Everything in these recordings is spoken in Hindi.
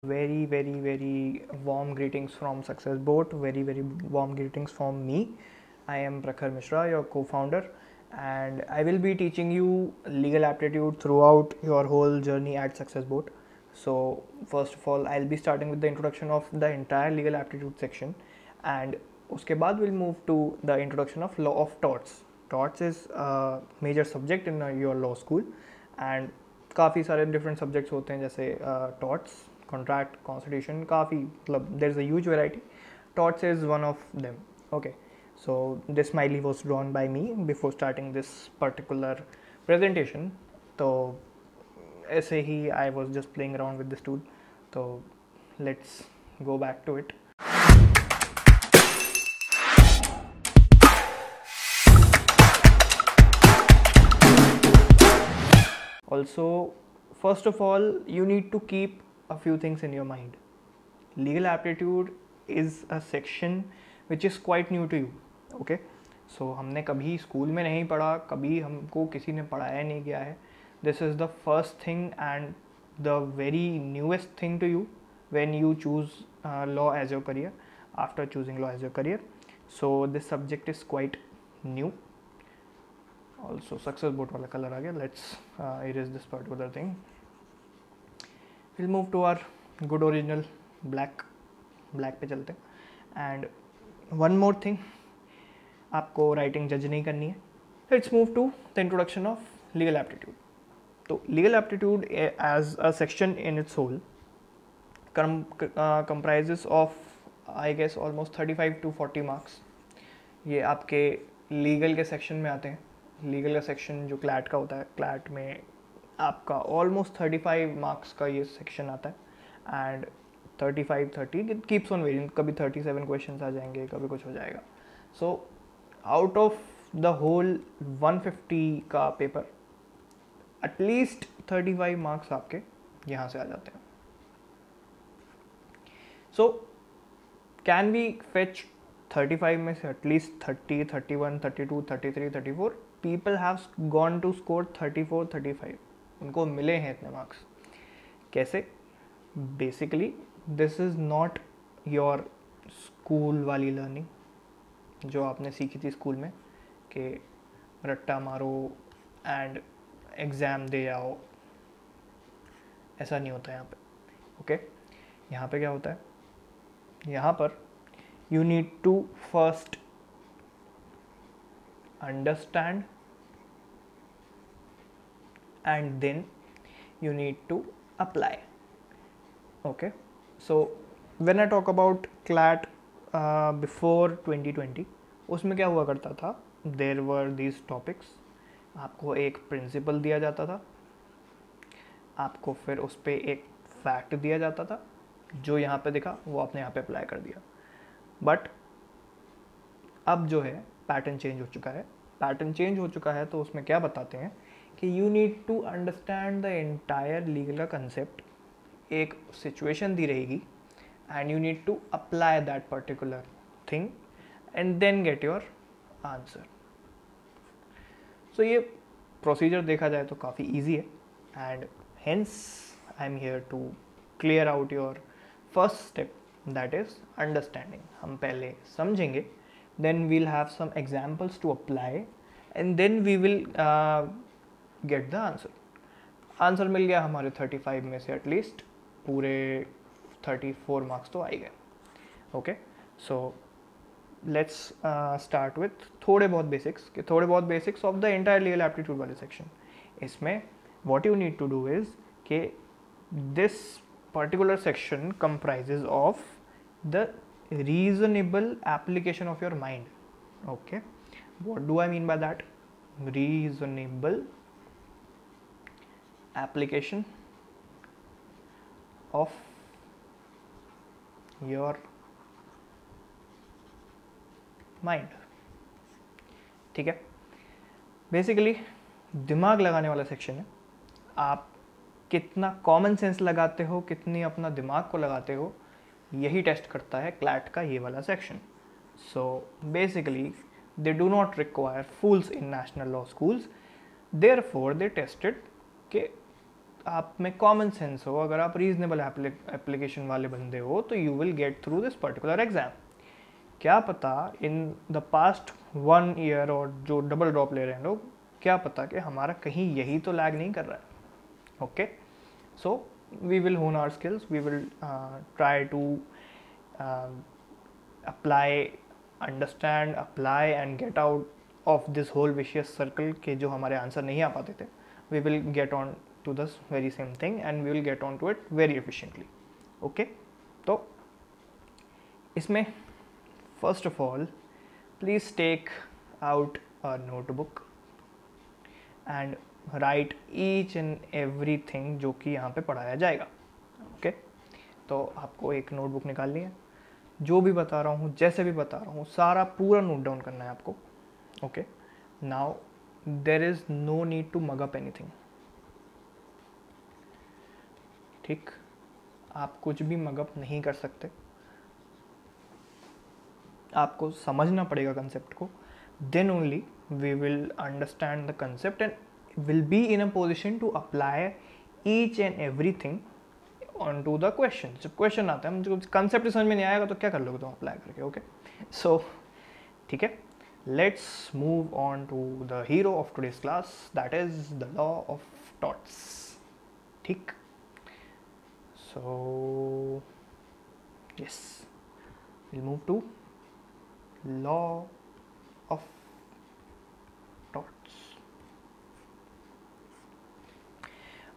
Very warm greetings from Success Boat. Very warm greetings from me. I am Prakhar Mishra, your co-founder, and I will be teaching you legal aptitude throughout your whole journey at Success Boat. So first of all, I'll be starting with the introduction of the entire legal aptitude section, and उसके बाद we'll move to the introduction of law of torts. Torts is a major subject in your law school, and काफ़ी सारे डिफरेंट सब्जेक्ट्स होते हैं जैसे टॉर्ट्स, कॉन्ट्रैक्ट, कॉन्स्टिट्यूशन, काफ़ी मतलब there is a huge variety. Torts is one of them. Okay, so this smiley was drawn by me before starting this particular presentation. तो ऐसे ही I was just playing around with this tool. तो let's go back to it. Also, first of all, you need to keep a few things in your mind. Legal aptitude is a section which is quite new to you. Okay, so हमने कभी स्कूल में नहीं पढ़ा, कभी हमको किसी ने पढ़ाया नहीं गया है. This is the first thing and the very newest thing to you when you choose law as your career. After choosing law as your career, so this subject is quite new. Also Success Boat वाला कलर आ गया. Let's erase this particular thing. We'll move to our good original black पे चलते हैं. And one more thing, आपको राइटिंग जज नहीं करनी है. Let's move to the introduction of legal aptitude. तो legal aptitude as a section in its whole comprises of I guess almost 35 to 40 marks. ये आपके लीगल के सेक्शन में आते हैं. लीगल का सेक्शन जो क्लैट का होता है, क्लैट में आपका ऑलमोस्ट 35 मार्क्स का ये सेक्शन आता है. And 35-30 it keeps on varying. कभी 37 क्वेश्चंस आ जाएंगे, कभी कुछ हो जाएगा. So out of the whole 150 का पेपर एटलीस्ट 35 मार्क्स आपके यहाँ से आ जाते हैं. सो कैन वी फेच 35 में से at least 30, 31, 32, 33, 34 people have gone to score 34, 35. उनको मिले हैं इतने मार्क्स. कैसे? Basically this is not your school वाली लर्निंग जो आपने सीखी थी स्कूल में कि रट्टा मारो एंड एग्ज़ाम दे आओ. ऐसा नहीं होता यहाँ पे. ओके, यहाँ पे क्या होता है? यहाँ पर you need to first understand and then you need to apply. Okay, so when I talk about CLAT before 2020, उसमें क्या हुआ करता था? There were these topics. आपको एक प्रिंसिपल दिया जाता था, आपको फिर उस पर एक फैक्ट दिया जाता था, जो यहाँ पे दिखा वो आपने यहाँ पे अप्लाई कर दिया. बट अब जो है पैटर्न चेंज हो चुका है. पैटर्न चेंज हो चुका है तो उसमें क्या बताते हैं कि you need to understand the entire legal का कंसेप्ट. एक सिचुएशन दी रहेगी and you need to apply that particular thing and then get your answer. So ये प्रोसीजर देखा जाए तो काफ़ी ईजी है and hence I am here to clear out your first step, that is understanding. हम पहले समझेंगे, then we'll have some examples to apply and then we will get the answer. Answer मिल गया हमारे 35 में से एटलीस्ट पूरे 34 मार्क्स तो आ ही गए. Okay, so let's start with थोड़े बहुत basics of the entire legal aptitude वाले सेक्शन. इसमें what you need to do is कि this particular section comprises of the reasonable application of your mind. Okay, what do I mean by that? Reasonable application of your mind. ठीक है, बेसिकली दिमाग लगाने वाला सेक्शन है. आप कितना कॉमन सेंस लगाते हो, कितनी अपना दिमाग को लगाते हो, यही टेस्ट करता है क्लैट का ये वाला section. So basically they do not require fools in national law schools. Therefore they tested कि आप में कॉमन सेंस हो, अगर आप रीजनेबल एप्लीकेशन वाले बंदे हो, तो you will get through this particular exam. क्या पता इन द पास्ट 1 ईयर और जो डबल ड्रॉप ले रहे हैं लोग, क्या पता कि हमारा कहीं यही तो लैग नहीं कर रहा है। Okay, so we will hone our skills, we will try to apply, understand, apply and get out of this whole vicious circle के जो हमारे आंसर नहीं आ पाते थे। We will get on to this very same thing and we will get on to it very efficiently. Okay, तो इसमें first of all please take out a notebook and write each and every thing जो कि यहाँ पे पढ़ाया जाएगा। ओके, तो आपको एक नोटबुक निकालनी है, जो भी बता रहा हूँ, जैसे भी बता रहा हूँ, सारा पूरा नोट डाउन करना है आपको। Okay, now there is no need to mug up anything. ठीक, आप कुछ भी मग अप नहीं कर सकते, आपको समझना पड़ेगा कंसेप्ट को, then only we will understand the concept and will be in a position to apply each and every thing on to the question. जब क्वेश्चन आता है, मुझे कंसेप्ट समझ में नहीं आएगा तो क्या कर लोगे तुम अप्लाई करके। ओके, सो ठीक है, let's move on to the hero of today's class, that is the law of torts. ठीक, so yes, will move to law of torts.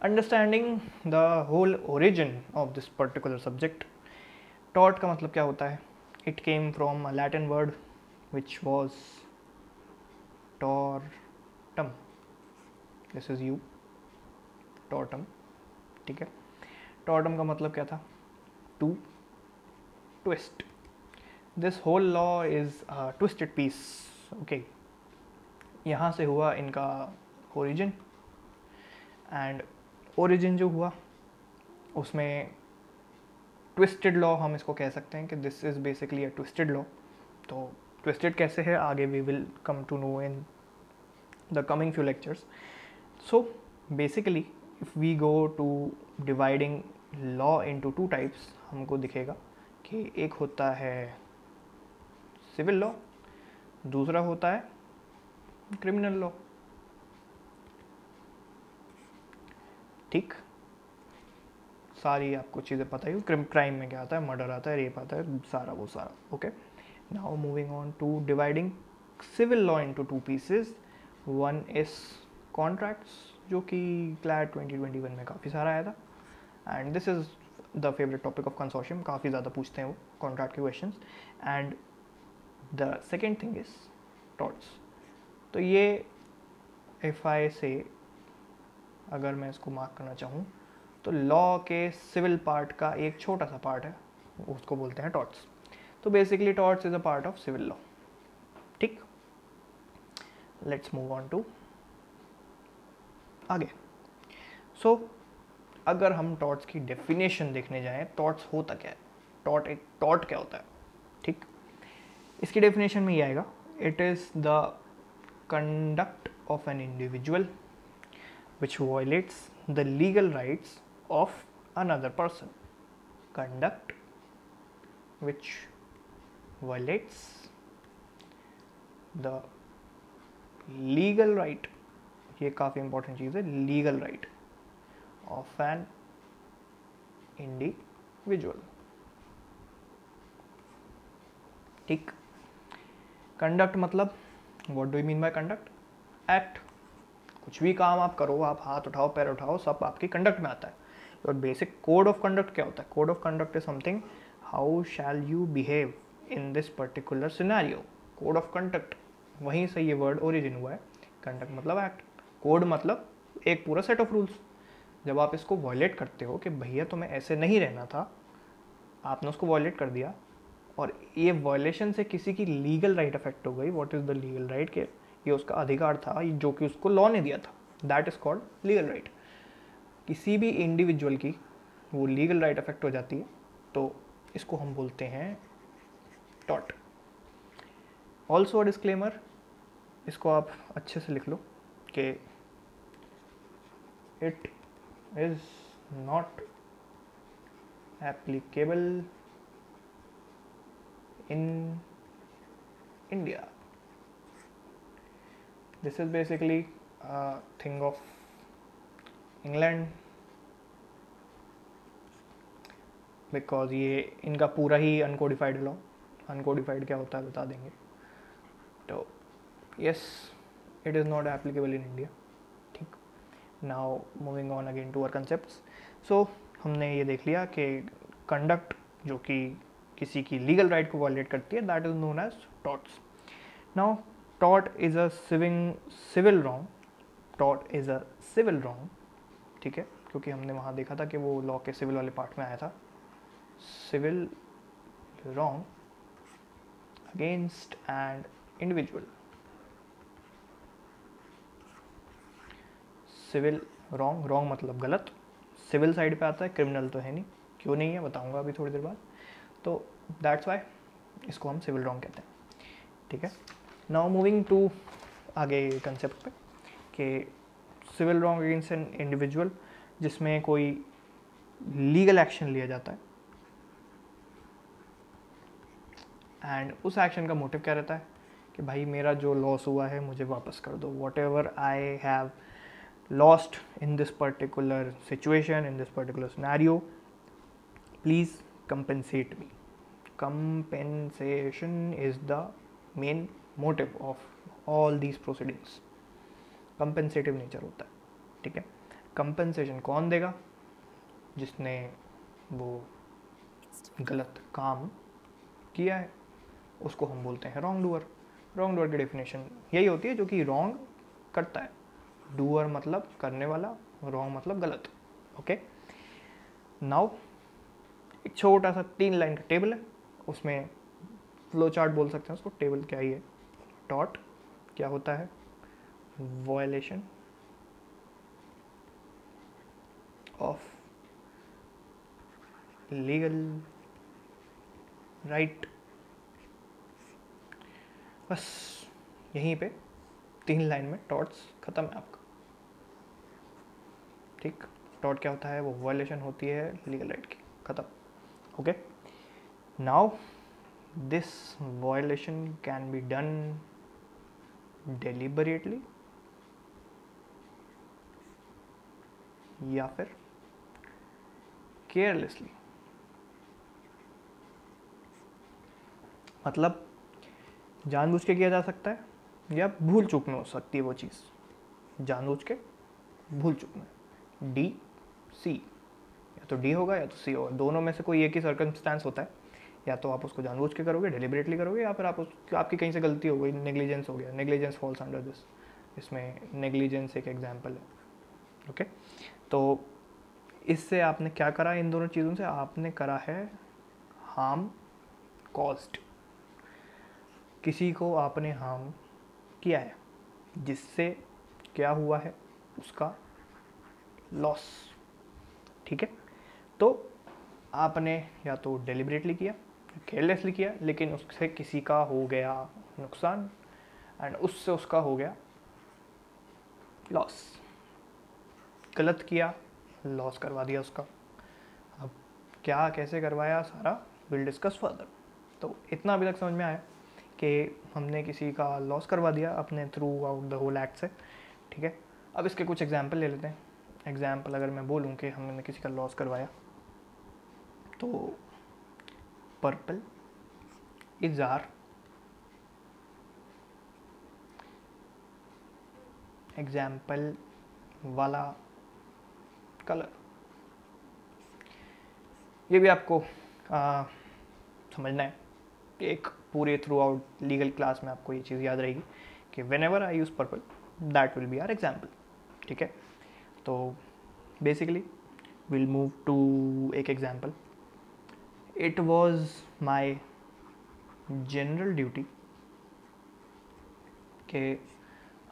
Understanding the whole origin of this particular subject. Tort का मतलब क्या होता है? It came from a Latin word which was tortum. This is you, tortum. ठीक है, tortum का मतलब क्या था? To twist. This whole law is a twisted piece. Okay, यहाँ से हुआ इनका origin, and origin जो हुआ उसमें twisted law हम इसको कह सकते हैं कि this is basically a twisted law. तो twisted कैसे है आगे we will come to know in the coming few lectures. So basically if we go to dividing law into two types, हमको दिखेगा कि एक होता है सिविल लॉ, दूसरा होता है क्रिमिनल लॉ। ठीक, सारी आपको चीज़ें पता ही, क्राइम में क्या आता है, मर्डर आता है, रेप आता है, सारा वो सारा। Okay, now moving on to dividing civil law into two pieces. One is contracts, जो कि क्लैट 2021 में काफ़ी सारा आया था, and this is the favourite topic of consortium, काफ़ी ज़्यादा पूछते हैं वो कॉन्ट्रैक्ट के questions. And the second thing is torts. तो ये इफ़ आई से, अगर मैं इसको मार्क करना चाहूँ, तो लॉ के सिविल पार्ट का एक छोटा सा पार्ट है, उसको बोलते हैं टॉर्ट्स। तो basically torts is a part of civil law. ठीक, लेट्स मूव ऑन टू आगे। सो अगर हम टॉर्ट्स की डेफिनेशन देखने जाएं, टॉर्ट्स होता क्या है, टॉर्ट क्या होता है। ठीक, इसकी डेफिनेशन में ये आएगा, it is the conduct of an individual which violates the legal rights of another person. Conduct which violates the legal right, ये काफ़ी इंपॉर्टेंट चीज़ है, legal right of an individual. ठीक, कंडक्ट मतलब what do you mean by conduct? Act. कुछ भी काम आप करो, आप हाथ उठाओ, पैर उठाओ, सब आपकी कंडक्ट में आता है। और बेसिक कोड ऑफ कंडक्ट क्या होता है? Code of conduct is something how shall you behave in this particular scenario. Code of conduct, वहीं से ये वर्ड ओरिजिन हुआ है। कंडक्ट मतलब एक्ट, कोड मतलब एक पूरा सेट ऑफ रूल्स। जब आप इसको वॉयलेट करते हो कि भैया तुम्हें ऐसे नहीं रहना था, आपने उसको वॉयलेट कर दिया और ये वॉयलेशन से किसी की लीगल राइट अफेक्ट हो गई। What is the legal right? के ये उसका अधिकार था जो कि उसको लॉ ने दिया था, that is called legal right. किसी भी इंडिविजुअल की वो लीगल राइट अफेक्ट हो जाती है तो इसको हम बोलते हैं टॉर्ट। ऑल्सो अ डिस्क्लेमर, इसको आप अच्छे से लिख लो कि it is not applicable in India. This is basically a thing of England, because ये इनका पूरा ही अनकोडिफाइड लॉ. अनकोडिफाइड क्या होता है बता देंगे. तो yes, it is not applicable in India. ठीक. Now moving on again to our concepts. So हमने ये देख लिया कि कंडक्ट जो कि किसी की लीगल राइट को वायलेट करती है, that is known as torts. Now tort is a civil wrong. Tort is a civil wrong. ठीक है, क्योंकि हमने वहाँ देखा था कि वो लॉ के सिविल वाले पार्ट में आया था. Civil wrong against an individual. Civil wrong मतलब गलत. सिविल साइड पे आता है, क्रिमिनल तो है नहीं. क्यों नहीं है बताऊंगा अभी थोड़ी देर बाद. तो दैट्स वाई इसको हम सिविल रॉन्ग कहते हैं. ठीक है. नाउ मूविंग टू आगे कंसेप्ट पे कि civil wrong against an individual, जिसमें कोई लीगल एक्शन लिया जाता है एंड उस एक्शन का मोटिव क्या रहता है कि भाई मेरा जो लॉस हुआ है मुझे वापस कर दो. Whatever I have lost in this particular situation, in this particular scenario, please compensate me. Compensation is the main motive of all these proceedings. Compensative nature होता है. ठीक है. कंपेंसेशन कौन देगा? जिसने वो गलत काम किया है, उसको हम बोलते हैं रॉन्ग डूअर. रॉन्ग डूअर की डेफिनेशन यही होती है जो कि रॉन्ग करता है. डूअर मतलब करने वाला, रॉन्ग मतलब गलत. ओके. नाउ एक छोटा सा 3 लाइन का टेबल है, उसमें फ्लो चार्ट बोल सकते हैं उसको. टेबल क्या ही है? टॉर्ट क्या होता है? Violation of legal right. बस यहीं पे 3 लाइन में टॉर्ट्स ख़त्म है आपका. ठीक. टॉर्ट क्या होता है? वो वायलेशन होती है लीगल राइट की. ख़त्म. Okay. Now this violation can be done deliberately या फिर केयरलेसली. मतलब जानबूझ के किया जा सकता है या भूल चूक में हो सकती है वो चीज़. जानबूझ के, भूल चूक में. डी सी, या तो डी होगा या तो सी होगा. दोनों में से कोई एक ही सर्कमस्टांस होता है. या तो आप उसको जानबूझ के करोगे, डेलिबरेटली करोगे, या फिर आपकी कहीं से गलती हो गई, नेग्लिजेंस हो गया. Negligence falls under this. इसमें नेग्लिजेंस एक एग्जाम्पल है. ओके. तो इससे आपने क्या करा? इन दोनों चीज़ों से आपने करा है हार्म कॉज्ड. किसी को आपने हार्म किया है, जिससे क्या हुआ है? उसका लॉस. ठीक है. तो आपने या तो डेलिबरेटली किया, केयरलेसली किया, लेकिन उससे किसी का हो गया नुकसान एंड उससे उसका हो गया लॉस. गलत किया, लॉस करवा दिया उसका. अब क्या कैसे करवाया सारा विल डिस्कस फर्दर. तो इतना अभी तक समझ में आया कि हमने किसी का लॉस करवा दिया अपने throughout the whole act से. ठीक है. अब इसके कुछ एग्जाम्पल ले लेते हैं. एग्जाम्पल अगर मैं बोलूँ कि हमने किसी का लॉस करवाया, तो पर्पल इज आर एग्जाम्पल वाला कलर. ये भी आपको समझना है. एक पूरे थ्रू आउट लीगल क्लास में आपको ये चीज़ याद रहेगी कि whenever I use purple that will be our example. ठीक है. तो बेसिकली विल मूव टू एक example. It was my general duty कि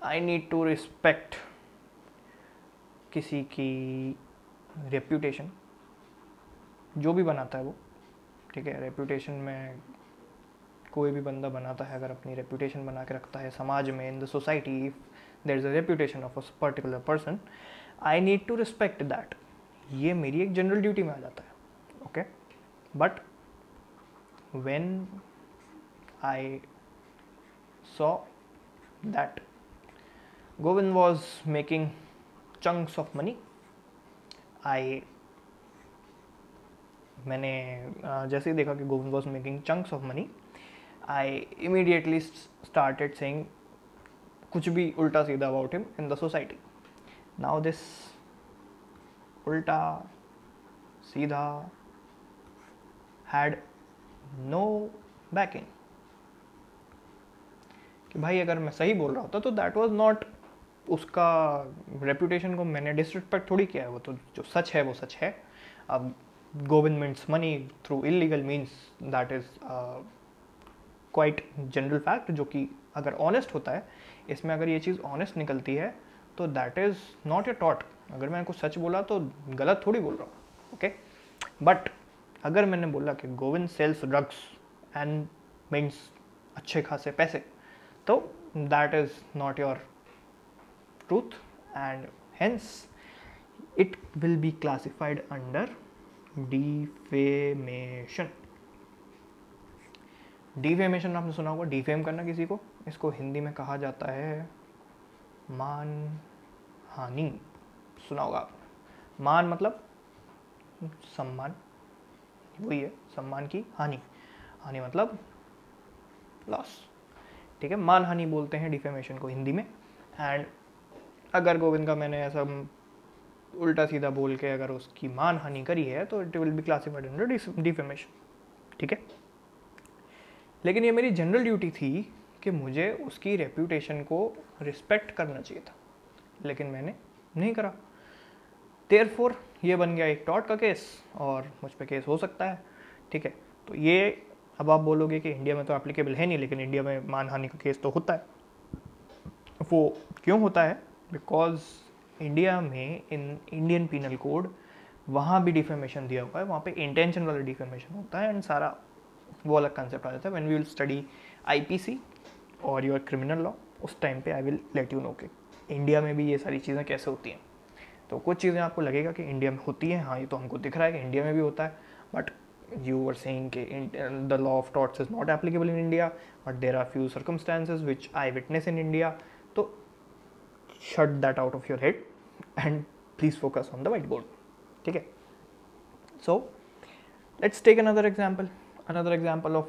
आई नीड टू रिस्पेक्ट किसी की रेप्यूटेशन, जो भी बनाता है वो. ठीक है. रेप्यूटेशन में कोई भी बंदा बनाता है, अगर अपनी रेप्यूटेशन बना के रखता है समाज में, in the society, if there is a reputation of a particular person, I need to respect that. ये मेरी एक जनरल ड्यूटी में आ जाता है, okay. But when I saw that Govind was making chunks of money, मैंने जैसे ही देखा कि Govind was making chunks of money, I immediately started saying कुछ भी उल्टा सीधा about him in the society. Now this उल्टा सीधा हैड नो बैकिंग, कि भाई अगर मैं सही बोल रहा होता तो दैट वाज नॉट, उसका रेपुटेशन को मैंने डिसरिस्पेक्ट थोड़ी किया है, वो तो जो सच है वो सच है. अब Govind mints money through illegal means, that is quite general fact, जो कि अगर ऑनेस्ट होता है, इसमें अगर ये चीज़ ऑनेस्ट निकलती है तो that is not a taught. अगर मैंने कुछ सच बोला तो गलत थोड़ी बोल रहा हूँ, ओके. बट अगर मैंने बोला कि Govind sells drugs and means अच्छे खासे पैसे, तो that is not your truth and hence it will be classified under defamation. Defamation आपने सुना होगा, डिफेम करना किसी को, इसको हिंदी में कहा जाता है मान हानि. सुना होगा आपने. मान मतलब सम्मान, वही है, सम्मान की हानि, हानि मतलब लॉस, ठीक है. मान हानि बोलते हैं डिफेमेशन को हिंदी में. एंड अगर गोविंद का मैंने ऐसा उल्टा सीधा बोल के अगर उसकी मान हानि करी है तो it will be classified under defamation, ठीक है. लेकिन ये मेरी जनरल ड्यूटी थी कि मुझे उसकी रेप्यूटेशन को रिस्पेक्ट करना चाहिए था, लेकिन मैंने नहीं करा. देयरफॉर ये बन गया एक टॉर्ट का केस और मुझ पे केस हो सकता है, ठीक है. तो ये अब आप बोलोगे कि इंडिया में तो एप्लीकेबल है नहीं, लेकिन इंडिया में मानहानि का केस तो होता है. वो क्यों होता है? बिकॉज इंडिया में इन इंडियन पीनल कोड वहाँ भी डिफेमेशन दिया हुआ है, वहाँ पे इंटेंशन वाला डिफेमेशन होता है एंड सारा वो अलग कंसेप्ट आ जाता है. When we will study IPC और योर क्रिमिनल लॉ, उस टाइम पे I will let you know कि इंडिया में भी ये सारी चीज़ें कैसे होती हैं. तो कुछ चीज़ें आपको लगेगा कि इंडिया में होती हैं, हाँ ये तो हमको दिख रहा है कि इंडिया में भी होता है, बट you were saying कि the law of torts is not applicable in India, but there are few circumstances which I witness in India. तो shut that out of your head and please focus on the whiteboard, ठीक है. So let's take another example of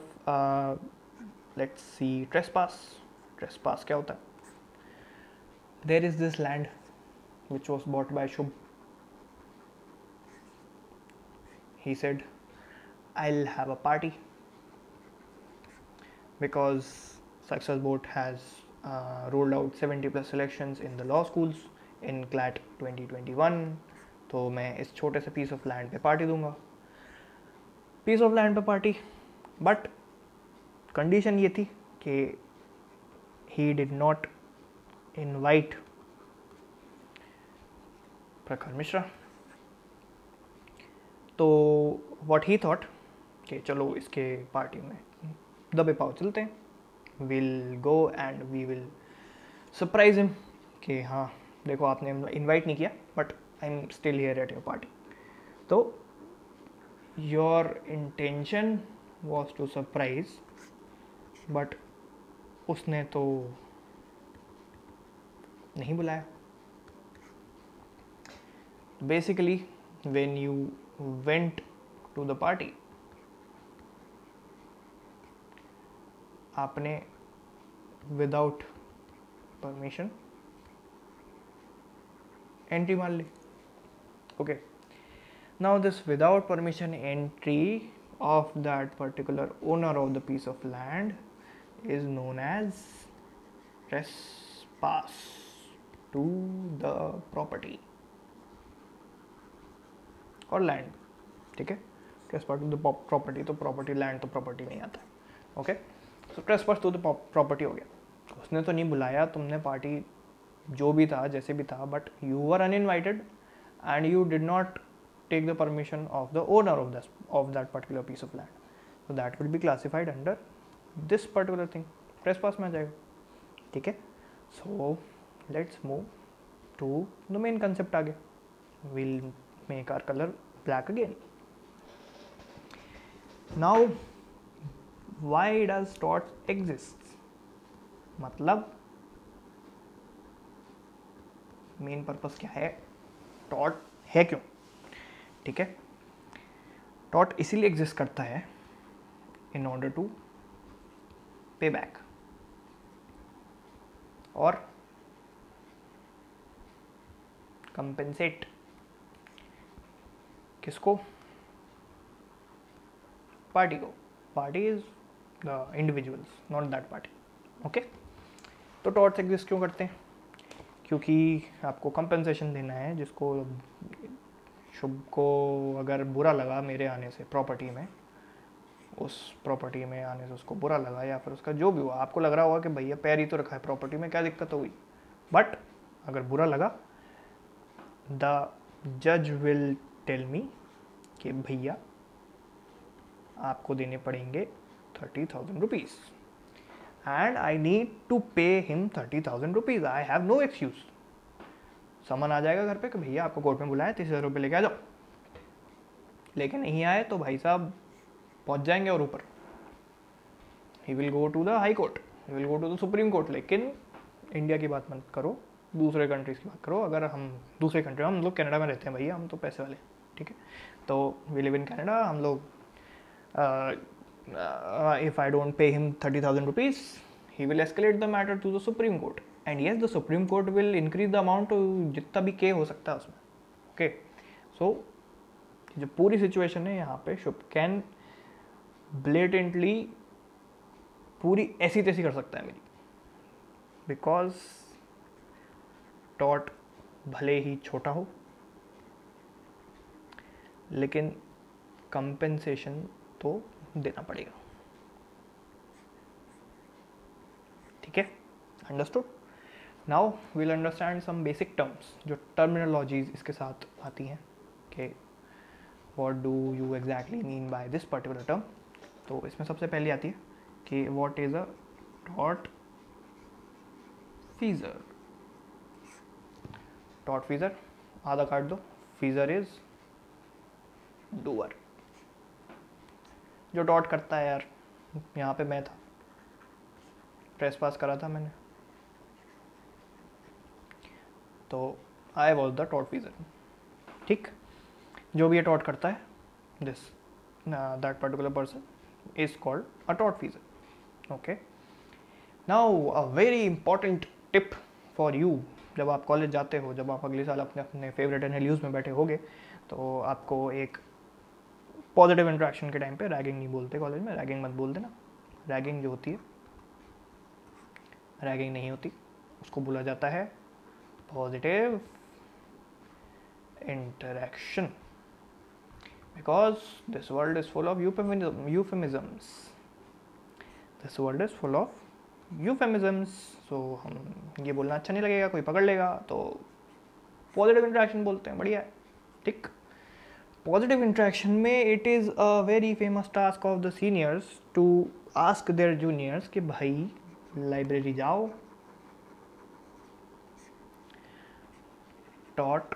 let's see trespass. Trespass क्या होता है? There is this land which was bought by Shubh. He said, I'll have a party because Success Boat has rolled out 70 plus selections in the law schools in CLAT 2021. तो मैं इस छोटे से पीस ऑफ लैंड पे पार्टी दूंगा. पीस ऑफ लैंड पे पार्टी, बट कंडीशन ये थी कि he did not invite प्रखर मिश्रा. तो what he thought कि चलो इसके पार्टी में दबे पाव चलते हैं, will go and we will surprise him कि हाँ देखो आपने इनवाइट नहीं किया but I am still here at your party. तो your intention was to surprise, but उसने तो नहीं बुलाया. Basically when you went to the party, आपने विदाउट परमिशन एंट्री मार ली, okay. Now this without permission entry of that particular owner of the piece of land is known as trespass to the property or land, ठीक है. trespass to the property, तो property, land तो property नहीं आता, okay. So trespass to the property हो गया. उसने तो नहीं बुलाया, तुमने पार्टी जो भी था जैसे भी था, but you were uninvited and you did not take the permission of the owner of that particular piece of land. So that will be classified under this particular thing, trespass में आ जाएगा, ठीक है. So let's move to the main concept. आगे will make our color black again. Now why does dot exist? मतलब मेन पर्पस क्या है, डॉट है क्यों? ठीक है, डॉट इसीलिए एग्जिस्ट करता है इन ऑर्डर टू पे बैक और कंपेंसेट किसको? पार्टी को. Party is the individuals, not that party. Okay, तो डॉट्स एग्जिस्ट क्यों करते हैं? क्योंकि आपको कंपेंसेशन देना है, जिसको शुभ को अगर बुरा लगा मेरे आने से प्रॉपर्टी में, उस प्रॉपर्टी में आने से उसको बुरा लगा, या फिर उसका जो भी हुआ, आपको लग रहा होगा कि भैया पैर ही तो रखा है प्रॉपर्टी में, क्या दिक्कत हो गई, बट अगर बुरा लगा द जज विल टेल मी कि भैया आपको देने पड़ेंगे 30,000 rupees and I need to pay him 30,000 rupees. I have no excuse. Summon आ जाएगा घर पे कि भैया आपको कोर्ट में बुलाया, 30,000 रुपये लेके आ जाओ. लेकिन नहीं आए तो भाई साहब पहुंच जाएंगे और ऊपर. He will go to the high court, he will go to the supreme court. लेकिन इंडिया की बात मत करो, दूसरे कंट्रीज़ की बात करो. अगर हम दूसरे कंट्री, हम लोग कनाडा में रहते हैं भैया, हम तो पैसे वाले, ठीक है. तो वी लिव इन कनाडा. हम लोग if I don't pay him 30,000 rupees, he will escalate the matter to the Supreme Court. And yes, the Supreme Court will increase the amount to जितना भी के हो सकता है उसमें. Okay, so जो पूरी सिचुएशन है यहाँ पे शुभ कैन blatantly पूरी ऐसी तैसी कर सकता है मेरी, बिकॉज डॉट भले ही छोटा हो लेकिन कंपेंसेशन तो देना पड़ेगा. ठीक है, understood. Now will understand some basic terms, जो टर्मिनोलॉजीज इसके साथ आती हैं कि what do you exactly mean by this particular term. तो इसमें सबसे पहले आती है कि what is a tortfeasor. Tortfeasor, आधा काट दो. फीजर इज डूअर, जो डॉट करता है. यार यहाँ पे मैं था, प्रेस पास करा था मैंने, तो I was the tortfeasor. ठीक, जो भी ये डॉट करता है, this that particular person is called a tortfeasor. Okay, now a very important tip for you. जब आप कॉलेज जाते हो, जब आप अगले साल अपने अपने फेवरेट एनएलयूज में बैठे होगे, तो आपको एक पॉजिटिव इंट्रैक्शन के टाइम पे, रैगिंग नहीं बोलते कॉलेज में, रैगिंग मत बोल देना. रैगिंग जो होती है, रैगिंग नहीं होती, उसको बोला जाता है positive interaction. Because this world is full of euphemisms. This world is full of euphemisms. So हम ये बोलना अच्छा नहीं लगेगा, कोई पकड़ लेगा, तो पॉजिटिव इंटरैक्शन बोलते हैं. बढ़िया है. ठीक, पॉजिटिव इंटरेक्शन में it is a very famous task of the seniors to ask their juniors कि भाई लाइब्रेरी जाओ, डॉट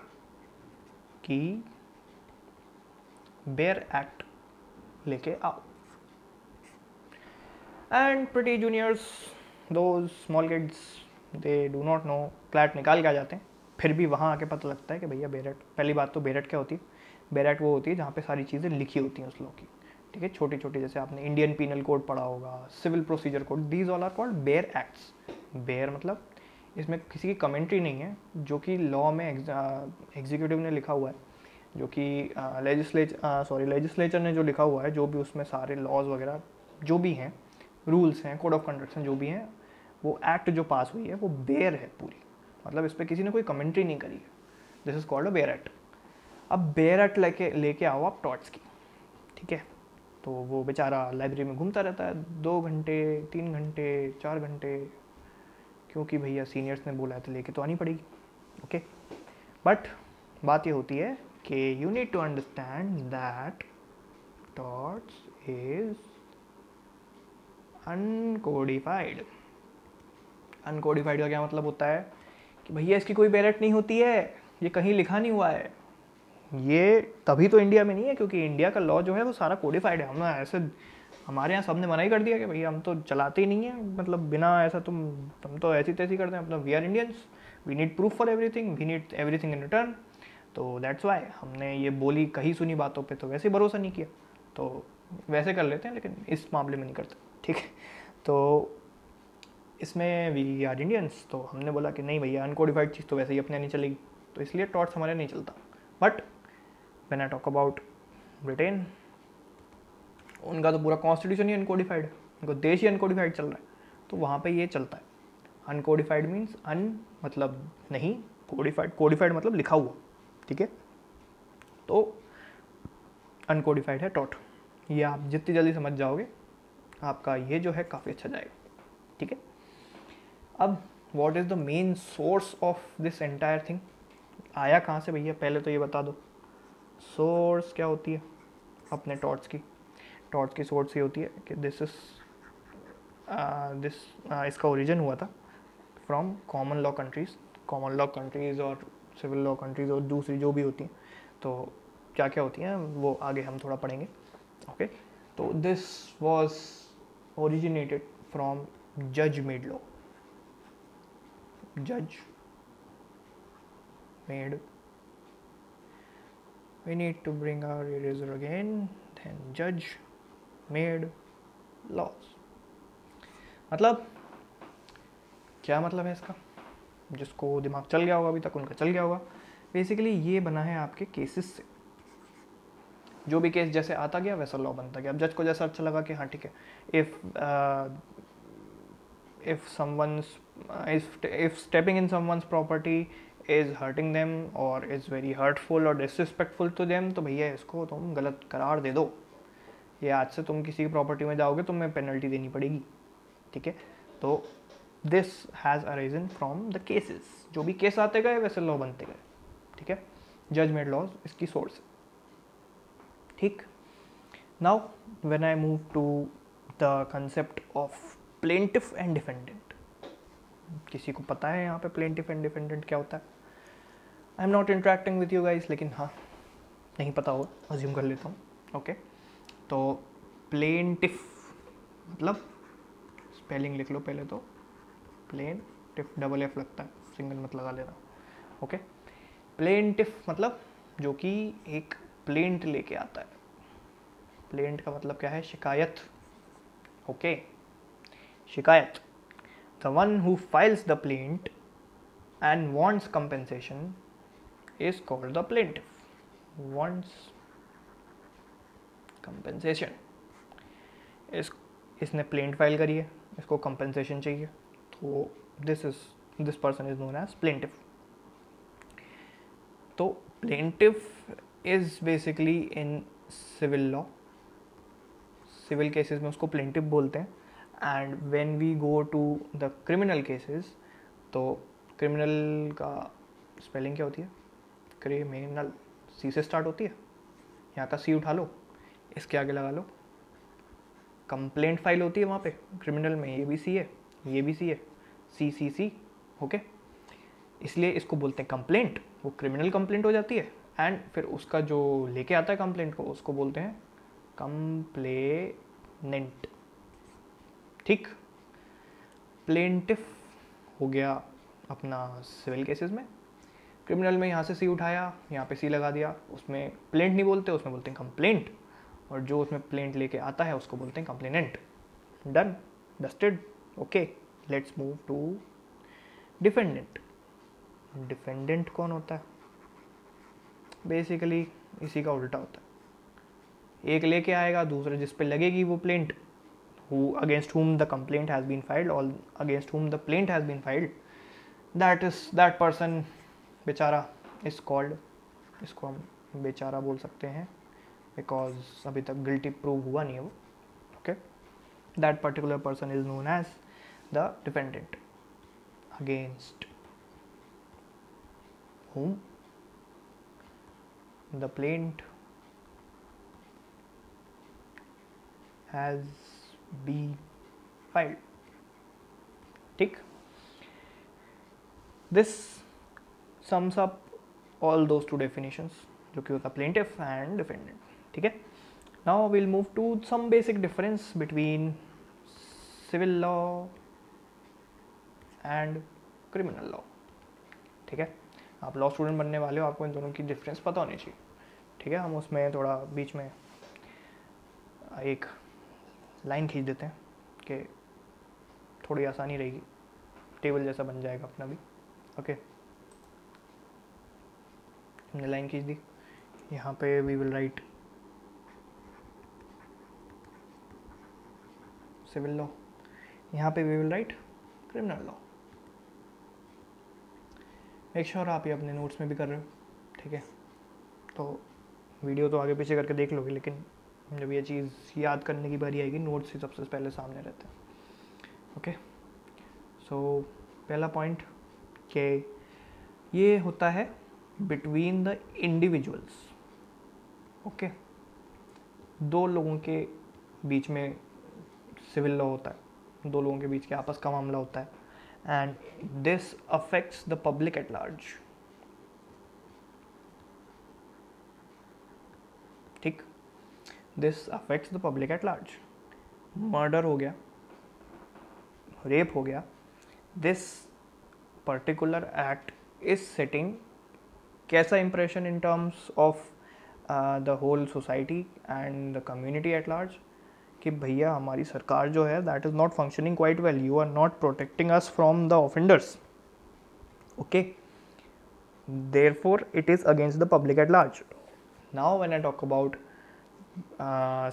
की बेयर एक्ट लेके आओ. And pretty juniors, those small kids, they do not know, CLAT निकाल के आ जाते हैं. फिर भी वहाँ आके पता लगता है कि भैया बेयर एक्ट. पहली बात तो बेयर एक्ट क्या होती है? बेयर एक्ट वो होती है जहाँ पे सारी चीज़ें लिखी होती हैं उस लॉ की. ठीक है, छोटी छोटी, जैसे आपने इंडियन पीनल कोड पढ़ा होगा, civil procedure code, these all are called bare acts. Bare मतलब इसमें किसी की कमेंट्री नहीं है, जो कि लॉ में एग्जीक्यूटिव ने लिखा हुआ है, जो कि लेजिस्लेचर ने जो लिखा हुआ है, जो भी उसमें सारे लॉज वगैरह जो भी हैं, रूल्स हैं, कोड ऑफ कंडक्ट हैं, जो भी हैं, वो एक्ट जो पास हुई है वो बेयर है पूरी. मतलब इस पर किसी ने कोई कमेंट्री नहीं करी है. This is called a bare act. अब बेयर एक्ट लेके आओ आप टॉट्स की. ठीक है, तो वो बेचारा लाइब्रेरी में घूमता रहता है 2 घंटे, 3 घंटे, 4 घंटे, क्योंकि भैया सीनियर्स ने बोला है तो लेके तो आनी पड़ेगी. ओके, बट बात ये होती है कि you need to understand that torts is uncodified. Uncodified का क्या मतलब होता है कि भैया इसकी कोई बेयर एक्ट नहीं होती है, ये कहीं लिखा नहीं हुआ है. ये तभी तो इंडिया में नहीं है क्योंकि इंडिया का लॉ जो है वो सारा कोडिफाइड है। हम ऐसे हमारे यहाँ सबने मना ही कर दिया कि भैया हम तो चलाते ही नहीं है, मतलब बिना ऐसा तुम तो ऐसी तैसी करते हैं, मतलब we are Indians, we need proof for everything, we need everything in return. तो दैट्स वाई हमने ये बोली कही सुनी बातों पे तो वैसे भरोसा नहीं किया, तो वैसे कर लेते हैं लेकिन इस मामले में नहीं करते, ठीक है। तो इसमें वी आर इंडियंस, तो हमने बोला कि नहीं भैया अनकोडिफाइड चीज़ तो वैसे ही अपने नहीं चलेगी, तो इसलिए टॉट्स हमारे नहीं चलता। But when I talk about Britain, उनका तो पूरा कॉन्स्टिट्यूशन ही अनकोडिफाइड है, उनको देश ही अनकोडिफाइड चल रहा है, तो वहाँ पे ये चलता है। अनकोडिफाइड मीन्स अन मतलब नहीं, कोडिफाइड, कोडिफाइड मतलब लिखा हुआ, ठीक है। तो अनकोडिफाइड है टॉट, ये आप जितनी जल्दी समझ जाओगे आपका ये जो है काफ़ी अच्छा जाएगा, ठीक है। अब what is the main source of this entire thing, आया कहाँ से भैया, पहले तो ये बता दो सोर्स क्या होती है अपने टॉट्स की। टॉट्स की सोर्स ये होती है कि दिस इज इसका ओरिजिन हुआ था फ्रॉम कॉमन लॉ कंट्रीज़ और सिविल लॉ कंट्रीज़ और दूसरी जो भी होती हैं, तो क्या क्या होती हैं वो आगे हम थोड़ा पढ़ेंगे, ओके। तो दिस वॉज ओरिजिनेटेड फ्रॉम जज मेड लॉ, जज made, we need to bring our eraser again, then judge made laws। मतलब क्या मतलब है इसका, जिसको दिमाग चल गया होगा अभी तक उनका चल गया होगा। बेसिकली ये बना है आपके केसेस से, जो भी केस जैसे आता गया वैसा लॉ बनता गया। अब जज को जैसा अच्छा लगा कि हाँ ठीक है, if someone's if stepping in someone's property is hurting them or is very hurtful or disrespectful to them, तो भैया इसको तुम गलत करार दे दो, ये आज से तुम किसी की प्रॉपर्टी में जाओगे तुम्हें पेनल्टी देनी पड़ेगी, ठीक है। तो this has arisen from the cases, जो भी केस आते गए वैसे लॉ बनते गए, ठीक है। जज मेड लॉज इसकी सोर्स है, ठीक। Now when I move to the concept of plaintiff and defendant, किसी को पता है यहाँ पे प्लेंटिफ एंड डिफेंडेंट क्या होता है? I am not interacting with you guys, लेकिन हाँ नहीं पता होगा, अज्यूम कर लेता हूँ, ओके। तो प्लेंटिफ मतलब स्पेलिंग लिख लो पहले तो, प्लेंटिफ डबल एफ लगता है, सिंगल मत लगा लेना, ओके। प्लेंटिफ मतलब जो कि एक प्लेंट लेके आता है, प्लेंट का मतलब क्या है, शिकायत, ओके, शिकायत। The one who files the plaint and wants compensation is called the plaintiff. Wants compensation. इसने प्लेंट फाइल करी है, इसको कंपनसेशन चाहिए, तो this person is known as plaintiff. तो plaintiff is basically in civil law, civil cases में उसको प्लेंटिफ बोलते हैं। And when we go to the criminal cases, तो क्रिमिनल का स्पेलिंग क्या होती है, क्रिमिनल, सी से स्टार्ट होती है, यहाँ का सी उठा लो, इसके आगे लगा लो, कंप्लेंट फाइल होती है वहाँ पे क्रिमिनल में, ये भी सी है, ये भी सी है, सी सी सी, ओके। इसलिए इसको बोलते हैं कंप्लेंट, वो क्रिमिनल कंप्लेंट हो जाती है। एंड फिर उसका जो लेके आता है कंप्लेंट को उसको बोलते हैं कंप्लेनेंट, ठीक। प्लेंटिफ हो गया अपना सिविल केसेस में, क्रिमिनल में यहाँ से सी उठाया, यहाँ पे सी लगा दिया, उसमें प्लेंट नहीं बोलते, उसमें बोलते हैं कंप्लेंट, और जो उसमें प्लेंट लेके आता है उसको बोलते हैं complainant. Done, dusted, okay. Let's move to defendant. Defendant कौन होता है? बेसिकली इसी का उल्टा होता है, एक लेके आएगा, दूसरा जिस पे लगेगी वो plaint, who against whom the complaint has been filed or against whom the plaint has been filed, that person बेचारा is called, इसको हम बेचारा बोल सकते हैं बिकॉज अभी तक गिल्टी प्रूव हुआ नहीं है वो, okay. That particular person is known as the defendant against whom the plaint has been filed, ठीक। This sums up all those two definitions जो कि होता है प्लेंटिफ एंड डिफेंडेंट, ठीक है। Now will move to some basic difference between civil law and criminal law, ठीक है। आप लॉ स्टूडेंट बनने वाले हो, आपको इन दोनों की डिफरेंस पता होनी चाहिए, ठीक है। हम उसमें थोड़ा बीच में एक लाइन खींच देते हैं कि थोड़ी आसानी रहेगी, टेबल जैसा बन जाएगा अपना भी, ओके। हमने लाइन खींच दी, यहाँ पे we will write civil law, यहाँ पे we will write criminal law. Make sure आप ये अपने नोट्स में भी कर रहे हो, ठीक है। तो वीडियो तो आगे पीछे करके देख लोगे, लेकिन जब ये चीज़ याद करने की बारी आएगी, नोट्स ही सबसे पहले सामने रहते हैं, ओके। सो पहला पॉइंट कि ये होता है बिटवीन द इंडिविजुअल्स, ओके। दो लोगों के बीच में सिविल लॉ होता है, दो लोगों के बीच के आपस का मामला होता है, and this affects the public at large, ठीक। This affects the public at large. Murder हो गया, रेप हो गया, this particular act is setting कैसा impression in terms of the whole society and the community at large, कि भैया हमारी सरकार जो है that is not functioning quite well, you are not protecting us from the offenders, okay. Therefore it is against the public at large. Now when I talk about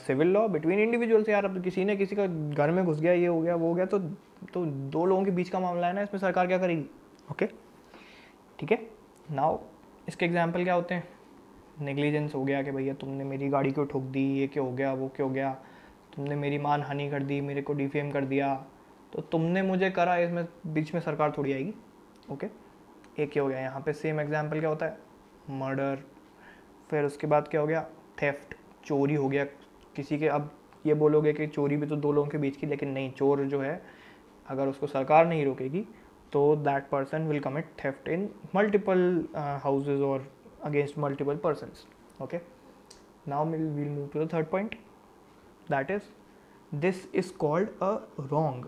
civil law between individuals, यार अब किसी ने किसी का घर में घुस गया, ये हो गया वो हो गया, तो दो लोगों के बीच का मामला है ना, इसमें सरकार क्या करेगी, ओके, ठीक है। नाउ इसके एग्जाम्पल क्या होते हैं, नेग्लिजेंस हो गया कि भैया तुमने मेरी गाड़ी क्यों ठोक दी, ये क्यों हो गया वो क्यों हो गया, तुमने मेरी मान हानि कर दी, मेरे को डिफेम कर दिया, तो तुमने मुझे करा, इसमें बीच में सरकार थोड़ी आएगी, ओके। एक क्या हो गया यहाँ पे, सेम एग्जाम्पल क्या होता है, मर्डर, फिर उसके बाद क्या हो गया, थेफ्ट, चोरी हो गया किसी के। अब ये बोलोगे कि चोरी भी तो दो लोगों के बीच की, लेकिन नहीं, चोर जो है अगर उसको सरकार नहीं रोकेगी तो that person will commit theft in multiple houses और against multiple persons, okay. Now we'll move to the third point, that is this is called a wrong।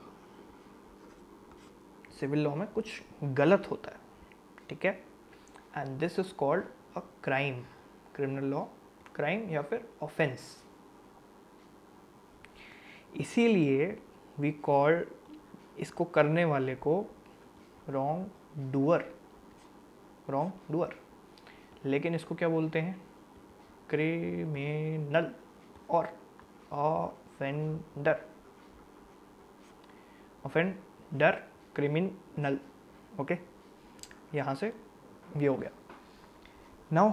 Civil law में कुछ गलत होता है, ठीक है, and this is called a crime. Criminal law crime या फिर ऑफेंस, इसीलिए वी कॉल इसको करने वाले को रॉन्ग डूअर, रॉन्ग डूअर। लेकिन इसको क्या बोलते हैं, क्रिमिनल और ऑफेंडर, ऑफेंडर क्रिमिनल, ओके। यहाँ से ये हो गया। नाउ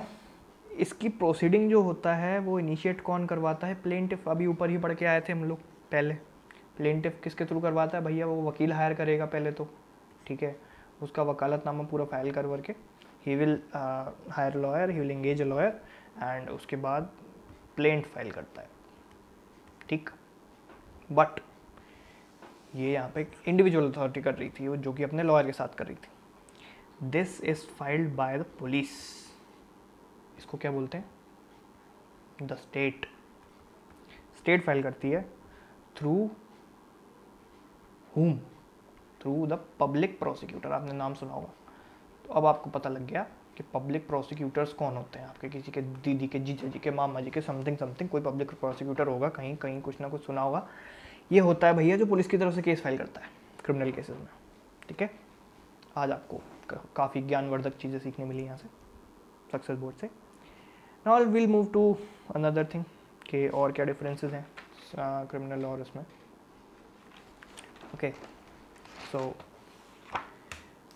इसकी प्रोसीडिंग जो होता है वो इनिशिएट कौन करवाता है, प्लेंटिफ। अभी ऊपर ही पढ़ के आए थे हम लोग पहले, प्लेंटिफ किसके थ्रू करवाता है भैया, वो वकील हायर करेगा पहले तो, ठीक है। उसका वकालतनामा पूरा फाइल कर के he will hire lawyer, he will engage a lawyer, and उसके बाद प्लेंट फाइल करता है, ठीक। बट ये यहाँ पे इंडिविजुअल अथॉरिटी कर रही थी, जो कि अपने लॉयर के साथ कर रही थी। This is filed by the police, इसको क्या बोलते हैं, द स्टेट। स्टेट फाइल करती है through whom, through the public prosecutor. आपने नाम सुना होगा, तो अब आपको पता लग गया कि पब्लिक प्रोसिक्यूटर्स कौन होते हैं। आपके किसी के दीदी के, जीजा जी के, मामा जी के, समथिंग कोई पब्लिक प्रोसिक्यूटर होगा, कहीं कहीं कुछ ना कुछ सुना होगा। ये होता है भैया जो पुलिस की तरफ से केस फाइल करता है क्रिमिनल केसेस में, ठीक है। आज आपको काफ़ी ज्ञानवर्धक चीज़ें सीखने मिली यहाँ से सक्सेस बोर्ड से। Now will move to another thing कि और क्या डिफरेंसेस हैं क्रिमिनल और इसमें, okay. So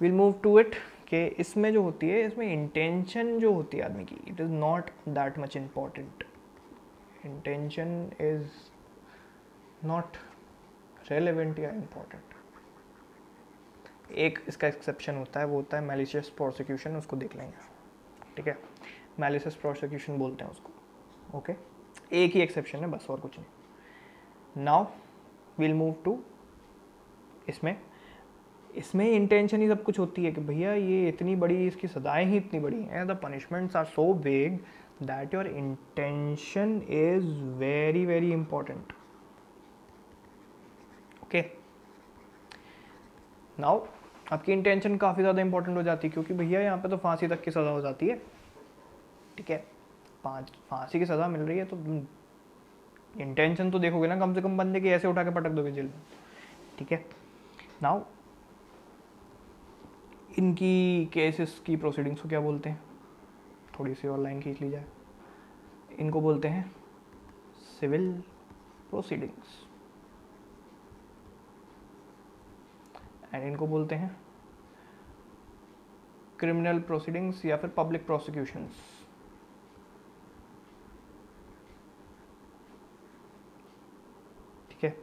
will move to it कि इसमें जो होती है, इसमें इंटेंशन जो होती है आदमी की, it is not that much important. Intention is not relevant या इम्पॉर्टेंट। एक इसका एक्सेप्शन होता है, वो होता है मैलिशियस प्रोसिक्यूशन, उसको देख लेंगे, ठीक है। मैलिशियस प्रोसिक्यूशन बोलते हैं उसको, ओके। एक ही एक्सेप्शन है बस, और कुछ नहीं। नाउ विल मूव टू इसमें इंटेंशन ही सब कुछ होती है कि भैया ये इतनी बड़ी, इसकी सजाएं ही इतनी बड़ी हैं, the punishments are so big that your intention is very very important. Okay, now आपकी इंटेंशन काफ़ी ज़्यादा इंपॉर्टेंट हो जाती है, क्योंकि भैया यहाँ पे तो फांसी तक की सज़ा हो जाती है. ठीक है, फांसी की सज़ा मिल रही है तो इंटेंशन तो देखोगे ना, कम से कम बंदे की ऐसे उठा के पटक दोगे जेल में. ठीक है, नाउ इनकी केसेस की प्रोसीडिंग्स को क्या बोलते हैं, थोड़ी सी और लाइन खींच ली जाए. इनको बोलते हैं सिविल प्रोसीडिंग्स, एंड इनको बोलते हैं क्रिमिनल प्रोसीडिंग्स या फिर पब्लिक प्रोसिक्यूशंस. ठीक है,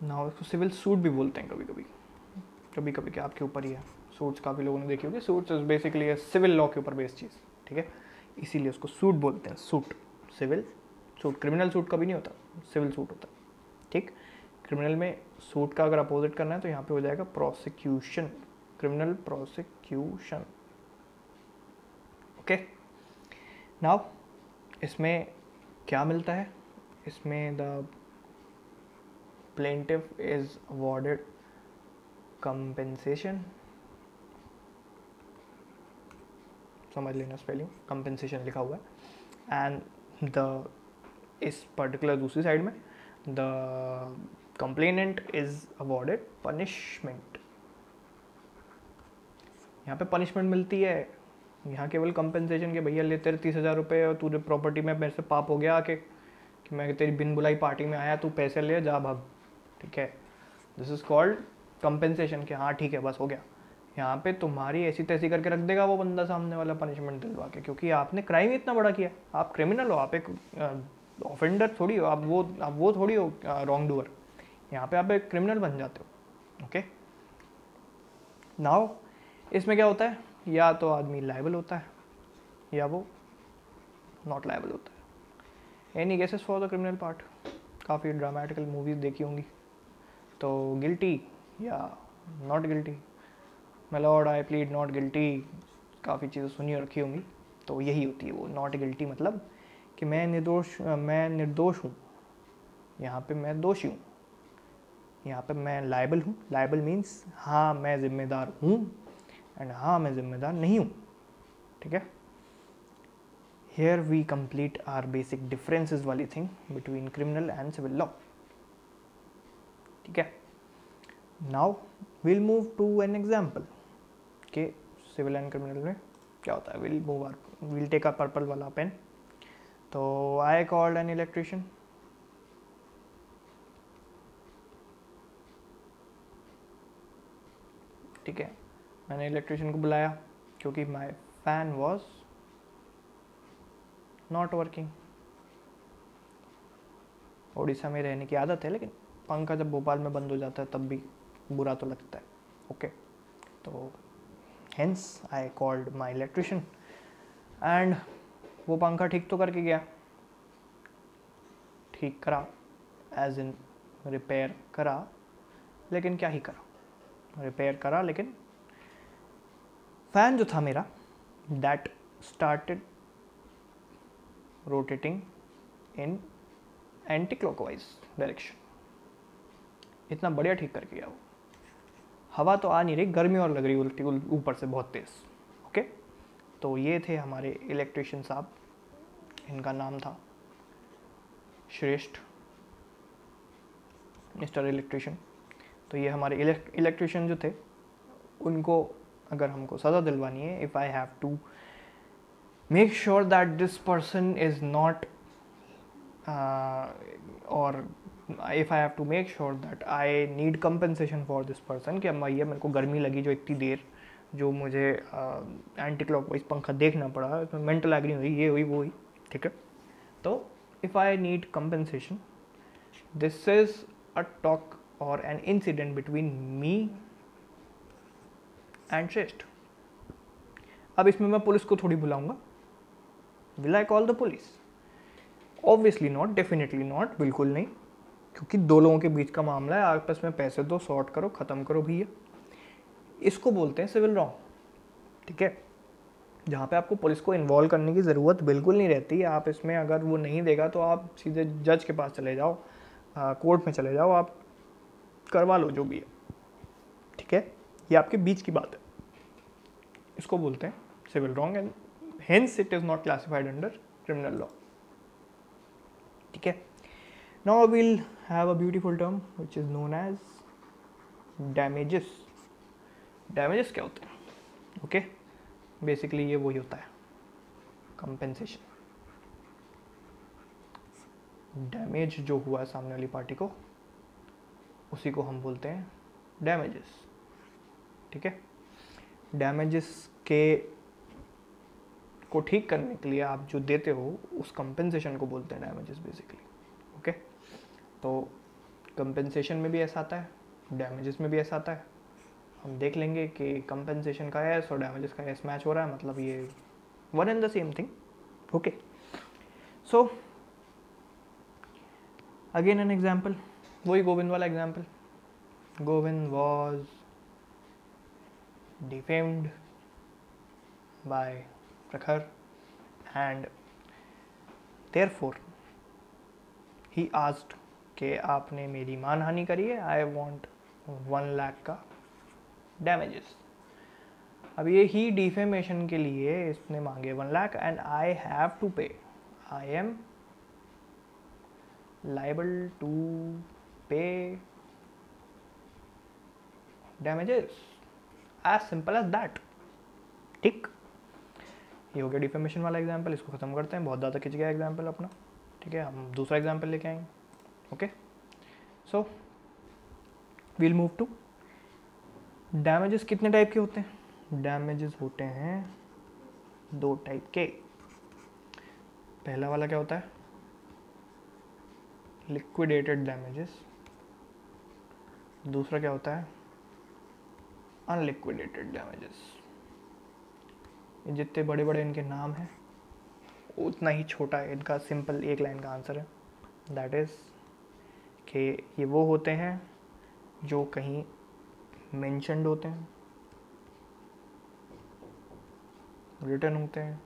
नाउ इसको सिविल सूट भी बोलते हैं कभी कभी क्या आपके ऊपर ही है. सूट्स काफ़ी लोगों ने देखी होगी. Suits is basically civil law के ऊपर बेस्ड चीज़. ठीक है, इसीलिए उसको सूट बोलते हैं. Suit, civil suit. Criminal suit कभी नहीं होता, सिविल सूट होता है. ठीक, क्रिमिनल में सूट का अगर अपोजिट करना है तो यहाँ पे हो जाएगा prosecution, criminal prosecution. Okay, now इसमें क्या मिलता है, इसमें the plaintiff is awarded compensation. समझ लेना स्पेलिंग, कंपेंसेशन लिखा हुआ है. एंड द इस पर्टिकुलर दूसरी साइड में the complainant is awarded punishment. यहाँ पे पनिशमेंट मिलती है, यहाँ केवल कंपेंसेशन के भैया ले तेरे 30,000 रुपये और तुझे प्रॉपर्टी में मेरे से पाप हो गया आके कि मैं तेरी बिन बुलाई पार्टी में आया, तू पैसे ले जा भाग. ठीक है, दिस इज कॉल्ड कंपेंसेशन कि हाँ ठीक है बस हो गया. यहाँ पे तुम्हारी ऐसी तैसी करके रख देगा वो बंदा सामने वाला पनिशमेंट दिलवा के, क्योंकि आपने क्राइम इतना बड़ा किया. आप क्रिमिनल हो, आप एक ऑफेंडर थोड़ी हो, आप वो थोड़ी हो रॉन्ग डूअर. यहाँ पे आप एक क्रिमिनल बन जाते हो. ओके, नाउ इसमें क्या होता है, या तो आदमी लायबल होता है या वो नॉट लायबल होता है. Any cases for the criminal part, काफ़ी ड्रामेटिकल मूवीज़ देखी होंगी. तो गिल्टी या not guilty, my Lord I plead not guilty, काफ़ी चीज़ें सुनी रखी होंगी. तो यही होती है वो नॉट गिल्टी, मतलब कि मैं निर्दोष हूँ. यहाँ पे मैं दोषी हूँ, यहाँ पे मैं लायबल हूँ. लायबल मीन्स हाँ मैं जिम्मेदार हूँ, एंड हाँ मैं जिम्मेदार नहीं हूँ. ठीक है, here we complete our basic differences वाली thing between criminal and civil law. ठीक है, now will move to an example कि सिविल एंड क्रिमिनल में क्या होता है. विल टेक अ पर्पल वाला पेन. तो आई कॉल्ड एन इलेक्ट्रिशियन. ठीक है, मैंने इलेक्ट्रिशियन को बुलाया क्योंकि my fan was not working. Orissa में रहने की आदत है, लेकिन पंखा जब भोपाल में बंद हो जाता है तब भी बुरा तो लगता है. ओके, तो hence I called my electrician and वो पंखा ठीक तो करके गया. ठीक करा एज इन रिपेयर करा, लेकिन क्या ही करा, रिपेयर करा लेकिन फैन जो था मेरा that started rotating in anti clockwise direction. इतना बढ़िया ठीक करके गया वो. हवा तो आ नहीं रही, गर्मी और लग रही उल्टी ऊपर से बहुत तेज. ओके, तो ये थे हमारे इलेक्ट्रिशियन साहब. इनका नाम था श्रेष्ठ, मिस्टर इलेक्ट्रिशियन. तो ये हमारे इलेक्ट्रिशियन जो थे, उनको अगर हमको सज़ा दिलवानी है, if I have to make sure that this person is not, और if I have to make sure that I need compensation for this person, कि भैया मेरे को गर्मी लगी जो इतनी देर, जो मुझे एंटी क्लॉकवाइज पंखा देखना पड़ा, इसमें मेंटल एग्री हुई, ये हुई वो हुई. ठीक है, तो if I need compensation, this is a talk or an incident between me and श्रेष्ठ. अब इसमें मैं पुलिस को थोड़ी बुलाऊंगा. Will I call the police? Obviously not, definitely not, बिल्कुल नहीं, क्योंकि दो लोगों के बीच का मामला है, आपस में पैसे दो, सॉर्ट करो, ख़त्म करो भैया. इसको बोलते हैं सिविल रॉन्ग. ठीक है, जहाँ पे आपको पुलिस को इन्वॉल्व करने की ज़रूरत बिल्कुल नहीं रहती। आप इसमें अगर वो नहीं देगा तो आप सीधे जज के पास चले जाओ, कोर्ट में चले जाओ, आप करवा लो जो भी है, ठीक है। ये आपके बीच की बात है, इसको बोलते हैं civil wrong and hence it is not classified under criminal law, ठीक है। Now will have a beautiful term which is known as damages. Damages क्या होते हैं? ओके, बेसिकली ये वही होता है कंपेंसेशन। डैमेज जो हुआ है सामने वाली पार्टी को, उसी को हम बोलते हैं डैमेजेस, ठीक है। डैमेजेस के को ठीक करने के लिए आप जो देते हो उस कंपेंसेशन को बोलते हैं डैमेजेस बेसिकली, ओके। तो कंपेंसेशन में भी ऐसा आता है, डैमेजेस में भी ऐसा आता है। हम देख लेंगे कि कंपेंसेशन का एस और डैमेजेस का एस मैच हो रहा है, मतलब ये one and the same thing, okay. So again an example, वही गोविंद वाला example. Govind was defamed by Prakhar and therefore he asked कि आपने मेरी मानहानि करी है, आई वॉन्ट 1 लाख का डैमेजेस। अब ये ही डिफेमेशन के लिए इसने मांगे 1 lakh and I have to pay, I am liable to pay damages, as simple as that, ठीक। ये हो गया डिफेमेशन वाला एग्जाम्पल, इसको खत्म करते हैं, बहुत ज़्यादा खिंच गया एग्जाम्पल अपना, ठीक है। हम दूसरा एग्जाम्पल लेके आएंगे, okay. So will move to damages. कितने टाइप के होते हैं? डैमेजेस होते हैं 2 टाइप के। पहला वाला क्या होता है? Liquidated damages. दूसरा क्या होता है? Unliquidated damages. ये जितने बड़े बड़े इनके नाम हैं उतना ही छोटा है इनका सिंपल एक लाइन का आंसर है, दैट इज़ कि ये वो होते हैं जो कहीं मेंशन्ड होते हैं, रिटर्न होते हैं,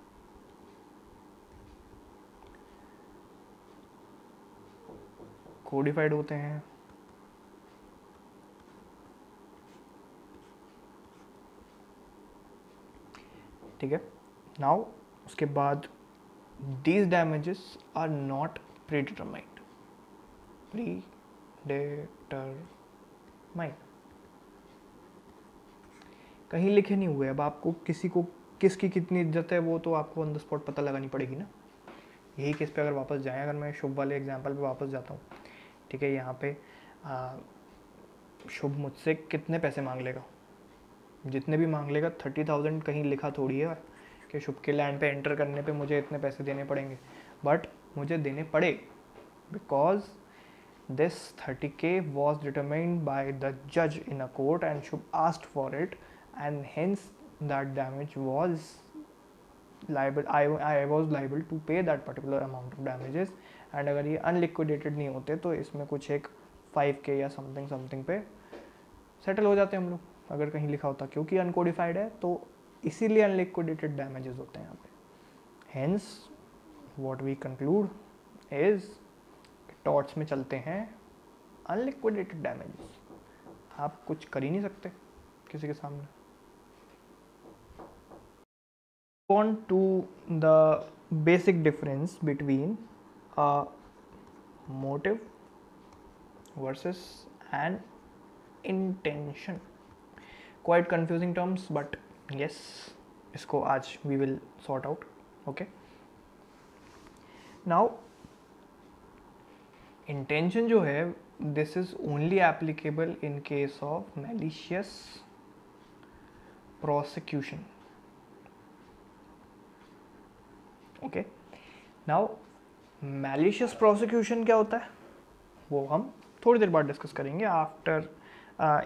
कोडिफाइड होते हैं, ठीक है। नाउ उसके बाद these damages are not predetermined, कहीं लिखे नहीं हुए। अब आपको किसी को किसकी कितनी इज्जत है वो तो आपको ऑन द स्पॉट पता लगानी पड़ेगी ना। यही केस पे अगर वापस जाएं, अगर मैं शुभ वाले एग्जांपल पे वापस जाता हूँ, ठीक है। यहाँ पे शुभ मुझसे कितने पैसे मांग लेगा? जितने भी मांग लेगा 30,000 कहीं लिखा थोड़ी है कि शुभ के लैंड पे एंटर करने पे मुझे इतने पैसे देने पड़ेंगे, बट मुझे देने पड़े because this 30k was determined by the judge in a court and Shubh asked for it and hence that damage was liable, I was liable to pay that particular amount of damages। and अगर ये unliquidated नहीं होते तो इसमें कुछ एक 5k या समथिंग पे सेटल हो जाते हम लोग अगर कहीं लिखा होता, क्योंकि अनकोडिफाइड है तो इसीलिए अनलिक्विडेटेड डैमेजेस होते हैं यहाँ पे। Hence what we conclude is torts में चलते हैं अनलिक्विडेटेड डैमेजेस। आप कुछ कर ही नहीं सकते किसी के सामने। On to the basic difference between a motive versus an intention. Quite confusing terms but yes, इसको आज we will sort out, okay. Now intention जो है this is only applicable in case of malicious prosecution, okay. Now malicious prosecution क्या होता है वो हम थोड़ी देर बाद डिस्कस करेंगे after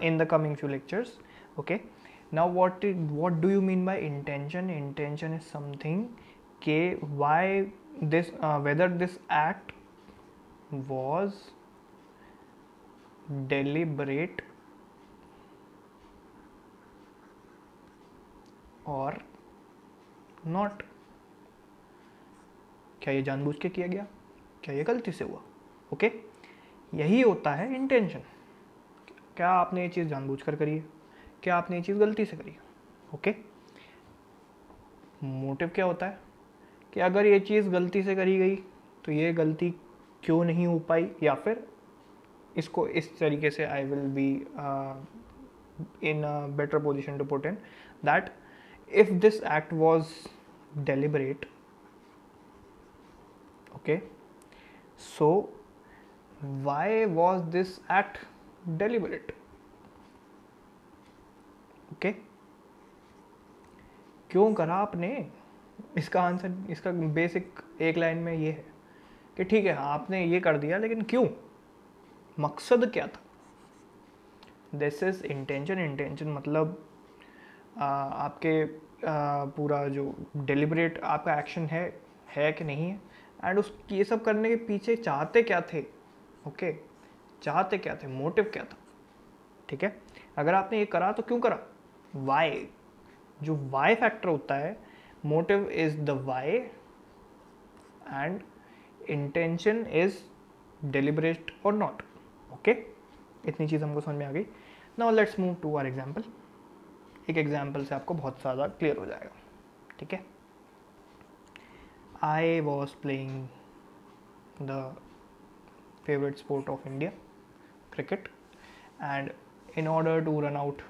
in the coming few lectures, okay. Now what do you mean by intention? Intention is something के why this whether this act was deliberate or not. क्या ये जानबूझ के किया गया, क्या ये गलती से हुआ? ओके, यही होता है इंटेंशन। क्या आपने ये चीज़ जानबूझकर करी है, क्या आपने ये चीज़ गलती से करी है? ओके, मोटिव क्या होता है कि अगर ये चीज़ गलती से करी गई तो ये गलती क्यों नहीं हो पाई, या फिर इसको इस तरीके से I will be in a better position to put in that if this act was deliberate, okay, so why was this act deliberate? okay, क्यों करा आपने? इसका आंसर, इसका बेसिक एक लाइन में ये है कि ठीक है आपने ये कर दिया, लेकिन क्यों, मकसद क्या था? This is intention. इंटेंशन मतलब आपके पूरा जो डिलिबरेट आपका एक्शन है कि नहीं है, एंड उस ये सब करने के पीछे चाहते क्या थे? ओके, चाहते क्या थे, मोटिव क्या था? ठीक है, अगर आपने ये करा तो क्यों करा? वाई, जो वाई फैक्टर होता है, motive is the why and intention is deliberate और नॉट। ओके, इतनी चीज़ हमको समझ में आ गई। Now let's move to our example. एक एग्जाम्पल से आपको बहुत ज़्यादा क्लियर हो जाएगा। ठीक है, I was playing the favourite sport of India, cricket, and in order to run out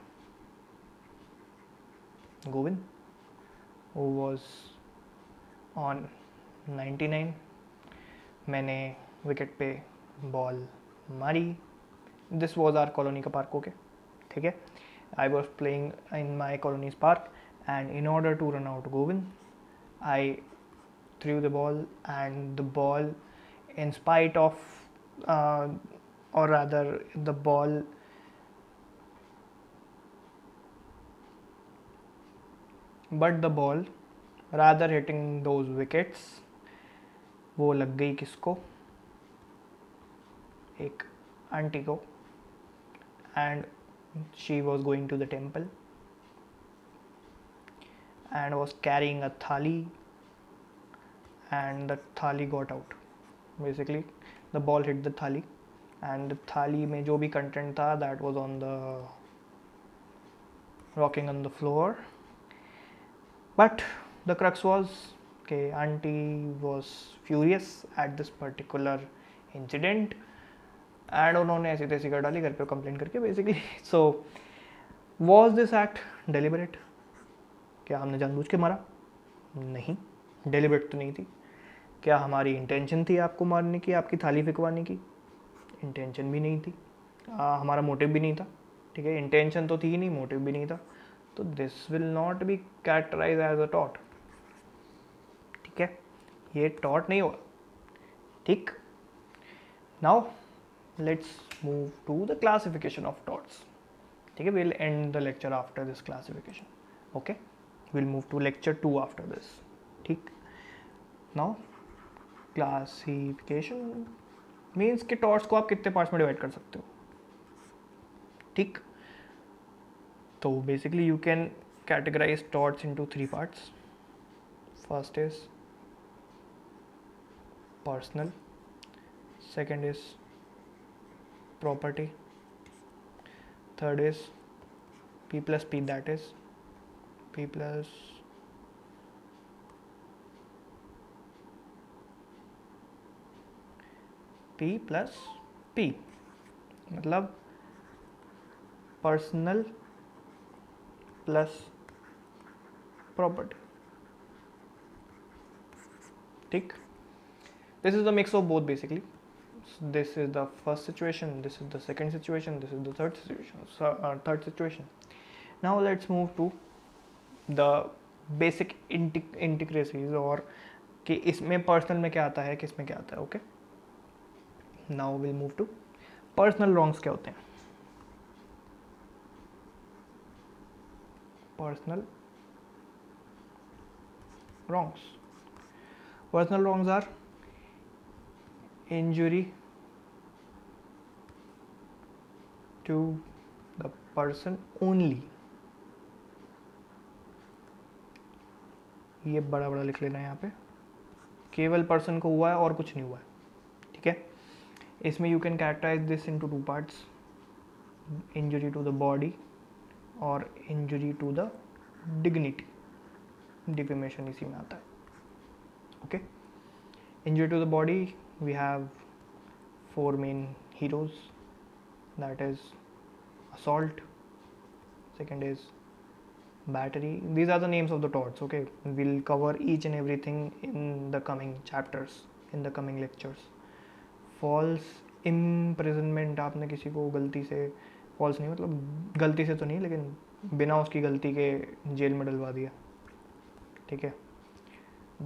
Govind, who was on 99, मैंने विकेट पे बॉल मारी। दिस वॉज आर कॉलोनी का पार्क। ओके, ठीक है, I was playing in my colony's park and in order to run out Govind I threw the ball, and the ball, in spite of or rather the ball but the ball rather hitting those wickets, वो लग गई किसको? एक आंटी को, and she was going to the temple and was carrying a thali, and the thali got out. Basically the ball hit the thali, and the thali में जो भी content था that was on the rocking on the floor. But the crux was कि auntie was furious at this particular incident and उन्होंने ऐसी तैसी कर डाली घर पे कंप्लेंट करके basically. So was this act deliberate? क्या हमने जानबूझ के मारा? नहीं, डेलिबरेट तो नहीं थी। क्या हमारी इंटेंशन थी आपको मारने की, आपकी थाली फिकवाने की? इंटेंशन भी नहीं थी, हमारा मोटिव भी नहीं था। ठीक है, इंटेंशन तो थी ही नहीं, मोटिव भी नहीं था, तो this will not be characterise as a टॉट। ठीक है, ये टॉट नहीं हुआ। ठीक, now let's move to the classification of torts. ठीक है, will end the lecture after this classification. Okay, will move to lecture 2 after this. ठीक, नाउ क्लासिफिकेशन मीन्स कि टॉट्स को आप कितने पार्ट्स में डिवाइड कर सकते हो। ठीक, तो basically you can categorize thoughts into 3 parts. First is personal, second is property, third is P plus P, that is P plus P plus P, मतलब पर्सनल प्लस प्रॉपर्टी। ठीक, this is the mix of both basically. This is the first situation, this is the second situation, this is the third situation. Third situation. Now let's move to the basic intricacies, और कि इसमें पर्सनल में क्या आता है, किस में क्या आता है। Okay, now will move to personal wrongs. क्या होते हैं personal wrongs? Personal wrongs are injury to the person only, ये बड़ा बड़ा लिख लेना है यहाँ पे, केवल पर्सन को हुआ है और कुछ नहीं हुआ है, ठीक है। इसमें you can characterize this into two parts, injury to the body और injury to the dignity, defamation इसी में आता है, okay. Injury to the body we have 4 main heroes, that is assault, second is battery. These are the names of the torts, okay. We'll cover each and everything in the coming chapters, in the coming lectures. False imprisonment, आपने किसी को गलती से, false नहीं मतलब गलती से तो नहीं लेकिन बिना उसकी गलती के जेल में डलवा दिया, ठीक है।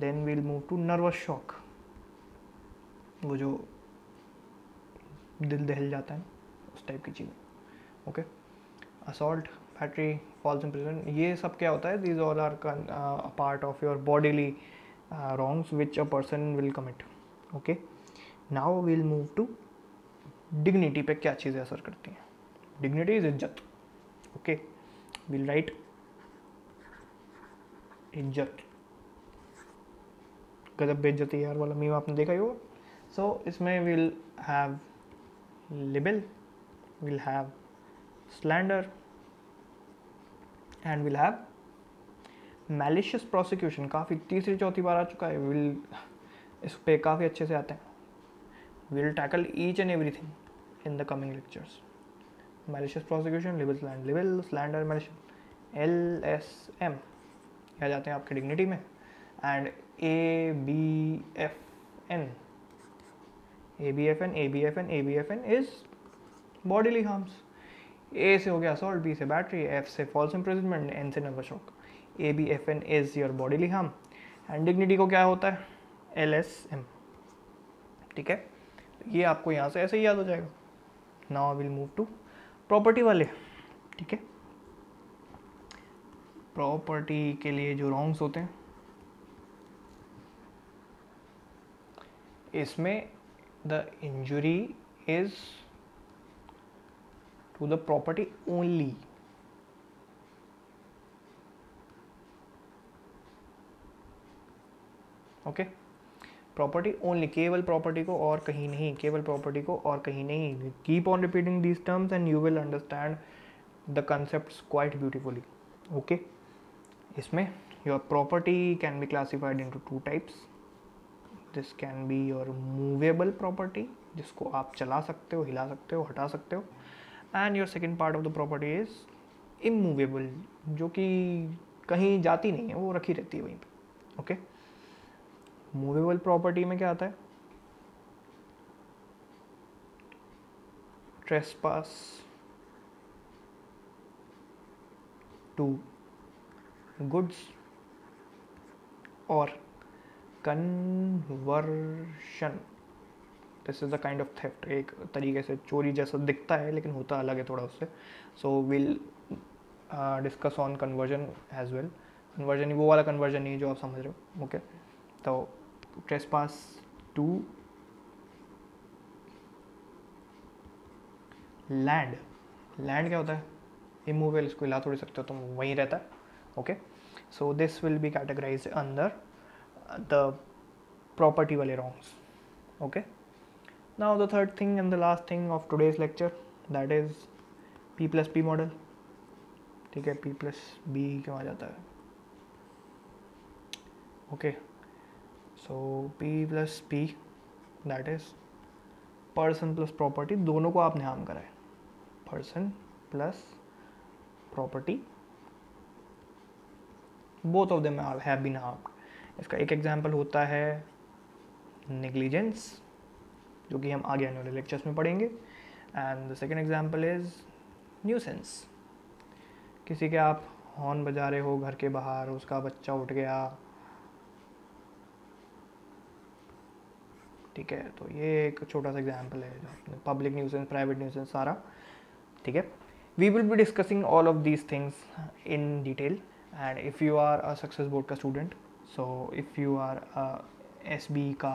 Then we'll move to nervous shock, वो जो दिल दहल जाता है उस टाइप की चीज़, okay. Assault, battery, false imprisonment, ये सब क्या होता है, these all are part of your bodily wrongs which a person will commit, okay. Now we'll move to dignity पे क्या चीज़ें असर करती हैं। dignity is इज्जत, okay. we'll write इज्जत, गजब बेइज्जती यार वाला मीम आपने देखा ही होगा। so इसमें we'll have libel, we'll have slander and we'll have malicious prosecution। काफ़ी तीसरी चौथी बार आ चुका है, we'll इस पे काफ़ी अच्छे से आते हैं। we'll tackle each and everything in the coming lectures। malicious prosecution, libel, slander, malicious, LSM आ जाते हैं आपके dignity में, and ABFN is bodily harms। A से हो गया assault, B से battery, F से false imprisonment, N से nervous shock। ABFN is your bodily harm and dignity को क्या होता है, LSM, ठीक है। ये आपको यहाँ से ऐसे ही याद हो जाएगा। Now we'll move to property वाले, ठीक है। प्रॉपर्टी के लिए जो wrongs होते हैं, इसमें the injury is to the property only, okay. Property only, केवल प्रॉपर्टी को और कहीं नहीं, केवल प्रॉपर्टी को और कहीं नहीं। Keep on repeating these terms and you will understand the concepts quite beautifully, okay. इसमें your property can be classified into 2 types. This can be your movable property, जिसको आप चला सकते हो, हिला सकते हो, हटा सकते हो, and your second part of the property is immovable, जो कि कहीं जाती नहीं है, वो रखी रहती है वहीं पे, ओके। मूवेबल प्रॉपर्टी में क्या आता है, ट्रेसपास टू गुड्स और conversion, this is the kind of theft. एक तरीके से चोरी जैसा दिखता है लेकिन होता अलग है थोड़ा उससे। So will discuss on conversion as well. Conversion वो वाला कन्वर्जन नहीं जो आप समझ रहे हो, ओके। तो ट्रेसपास टू लैंड, लैंड क्या होता है, इमूवेबल, इसको हिला थोड़ी सकते हो तुम, वहीं रहता है, okay. So this will be categorised under the property वाले wrongs, okay। Now the third thing and the last thing of today's lecture, that is P+P model, ठीक है। P+B क्यों आ जाता है, okay। So P+P that is person plus property, दोनों को आपने हार्म करा है, person plus property, both of them have been harmed। इसका एक एग्जाम्पल होता है नेग्लिजेंस, जो कि हम आगे आने वाले लेक्चर्स में पढ़ेंगे, and the second example is nuisance. किसी के आप हॉर्न बजा रहे हो घर के बाहर, उसका बच्चा उठ गया, ठीक है, तो ये एक छोटा सा एग्जाम्पल है। पब्लिक न्यूसेंस, प्राइवेट न्यूसेंस, सारा, ठीक है। We will be discussing all of these things in detail, and if you are a success board का student, so if you are SB का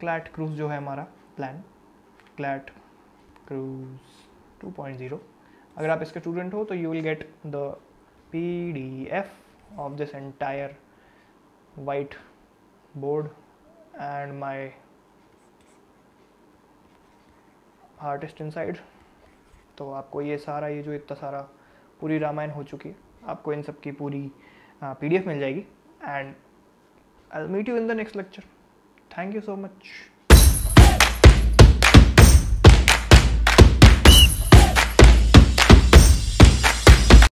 क्लैट क्रूज जो है हमारा प्लान, क्लैट क्रूज 2.0, अगर आप इसके स्टूडेंट हो तो you will get the PDF of this entire white board and my artist inside. तो आपको ये सारा, ये जो इतना सारा पूरी रामायण हो चुकी है, आपको इन सब की पूरी PDF मिल जाएगी. And I will meet you in the next lecture. Thank you so much.